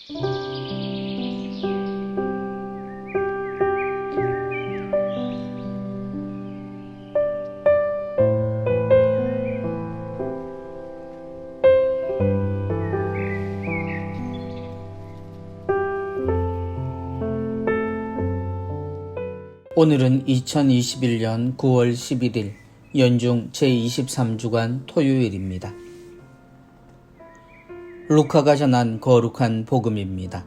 오늘은 2021년 9월 11일 연중 제23주간 토요일입니다. 루카가 전한 거룩한 복음입니다.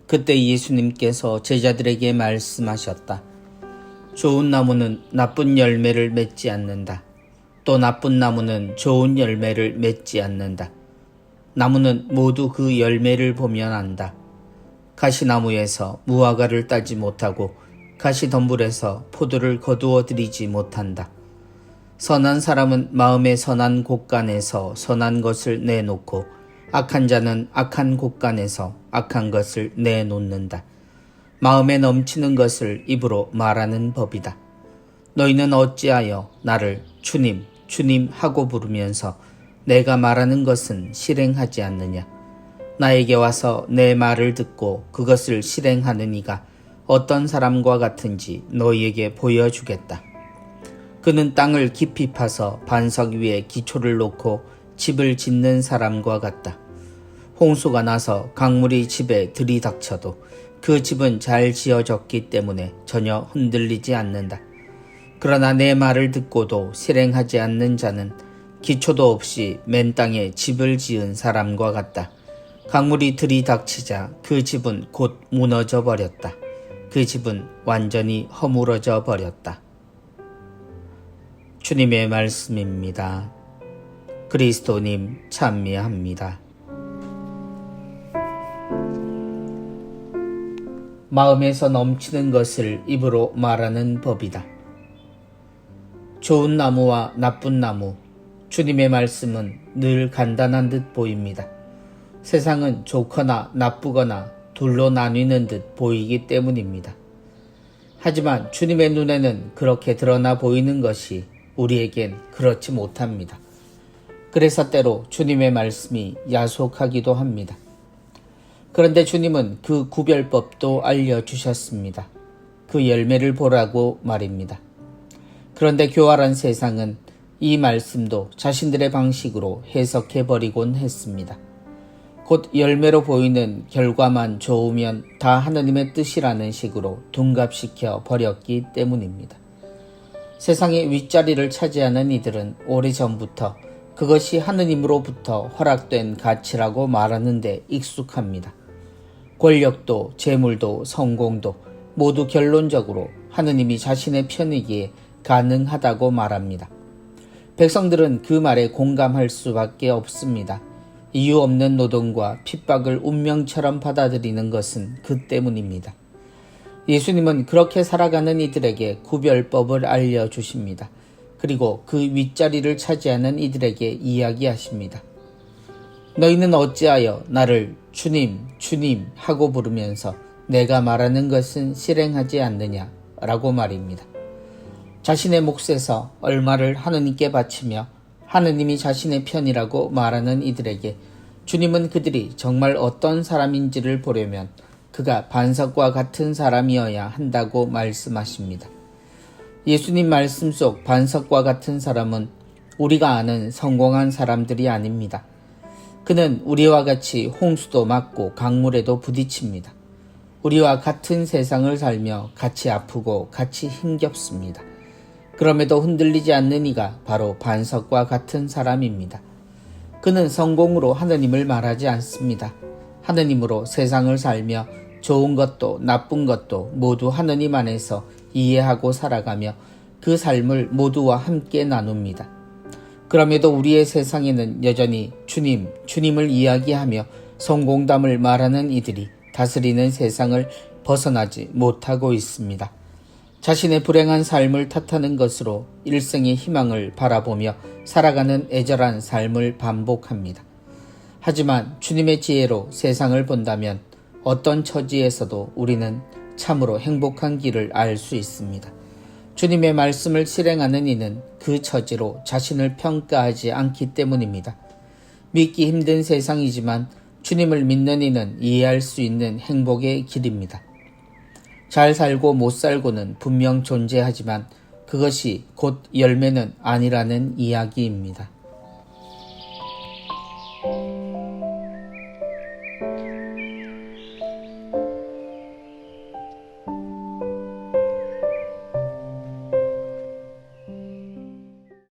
그때 예수님께서 제자들에게 말씀하셨다. 좋은 나무는 나쁜 열매를 맺지 않는다. 또 나쁜 나무는 좋은 열매를 맺지 않는다. 나무는 모두 그 열매를 보면 안다. 가시나무에서 무화과를 따지 못하고 가시덤불에서 포도를 거두어 들이지 못한다. 선한 사람은 마음의 선한 곳간에서 선한 것을 내놓고 악한 자는 악한 곳간에서 악한 것을 내놓는다. 마음에 넘치는 것을 입으로 말하는 법이다. 너희는 어찌하여 나를 주님, 주님 하고 부르면서 내가 말하는 것은 실행하지 않느냐. 나에게 와서 내 말을 듣고 그것을 실행하는 이가 어떤 사람과 같은지 너희에게 보여주겠다. 그는 땅을 깊이 파서 반석 위에 기초를 놓고 집을 짓는 사람과 같다. 홍수가 나서 강물이 집에 들이닥쳐도 그 집은 잘 지어졌기 때문에 전혀 흔들리지 않는다. 그러나 내 말을 듣고도 실행하지 않는 자는 기초도 없이 맨 땅에 집을 지은 사람과 같다. 강물이 들이닥치자 그 집은 곧 무너져 버렸다. 그 집은 완전히 허물어져 버렸다. 주님의 말씀입니다. 그리스도님 찬미합니다. 마음에서 넘치는 것을 입으로 말하는 법이다. 좋은 나무와 나쁜 나무, 주님의 말씀은 늘 간단한 듯 보입니다. 세상은 좋거나 나쁘거나 둘로 나뉘는 듯 보이기 때문입니다. 하지만 주님의 눈에는 그렇게 드러나 보이는 것이 우리에겐 그렇지 못합니다. 그래서 때로 주님의 말씀이 야속하기도 합니다. 그런데 주님은 그 구별법도 알려주셨습니다. 그 열매를 보라고 말입니다. 그런데 교활한 세상은 이 말씀도 자신들의 방식으로 해석해버리곤 했습니다. 곧 열매로 보이는 결과만 좋으면 다 하느님의 뜻이라는 식으로 둔갑시켜 버렸기 때문입니다. 세상의 윗자리를 차지하는 이들은 오래전부터 그것이 하느님으로부터 허락된 가치라고 말하는 데 익숙합니다. 권력도 재물도 성공도 모두 결론적으로 하느님이 자신의 편이기에 가능하다고 말합니다. 백성들은 그 말에 공감할 수밖에 없습니다. 이유 없는 노동과 핍박을 운명처럼 받아들이는 것은 그 때문입니다. 예수님은 그렇게 살아가는 이들에게 구별법을 알려주십니다. 그리고 그 윗자리를 차지하는 이들에게 이야기하십니다. 너희는 어찌하여 나를 주님, 주님 하고 부르면서 내가 말하는 것은 실행하지 않느냐 라고 말입니다. 자신의 몫에서 얼마를 하느님께 바치며 하느님이 자신의 편이라고 말하는 이들에게 주님은 그들이 정말 어떤 사람인지를 보려면 그가 반석과 같은 사람이어야 한다고 말씀하십니다. 예수님 말씀 속 반석과 같은 사람은 우리가 아는 성공한 사람들이 아닙니다. 그는 우리와 같이 홍수도 맞고 강물에도 부딪힙니다. 우리와 같은 세상을 살며 같이 아프고 같이 힘겹습니다. 그럼에도 흔들리지 않는 이가 바로 반석과 같은 사람입니다. 그는 성공으로 하느님을 말하지 않습니다. 하느님으로 세상을 살며 좋은 것도 나쁜 것도 모두 하느님 안에서 이해하고 살아가며 그 삶을 모두와 함께 나눕니다. 그럼에도 우리의 세상에는 여전히 주님, 주님을 이야기하며 성공담을 말하는 이들이 다스리는 세상을 벗어나지 못하고 있습니다. 자신의 불행한 삶을 탓하는 것으로 일생의 희망을 바라보며 살아가는 애절한 삶을 반복합니다. 하지만 주님의 지혜로 세상을 본다면 어떤 처지에서도 우리는 참으로 행복한 길을 알 수 있습니다. 주님의 말씀을 실행하는 이는 그 처지로 자신을 평가하지 않기 때문입니다. 믿기 힘든 세상이지만 주님을 믿는 이는 이해할 수 있는 행복의 길입니다. 잘 살고 못 살고는 분명 존재하지만 그것이 곧 열매는 아니라는 이야기입니다.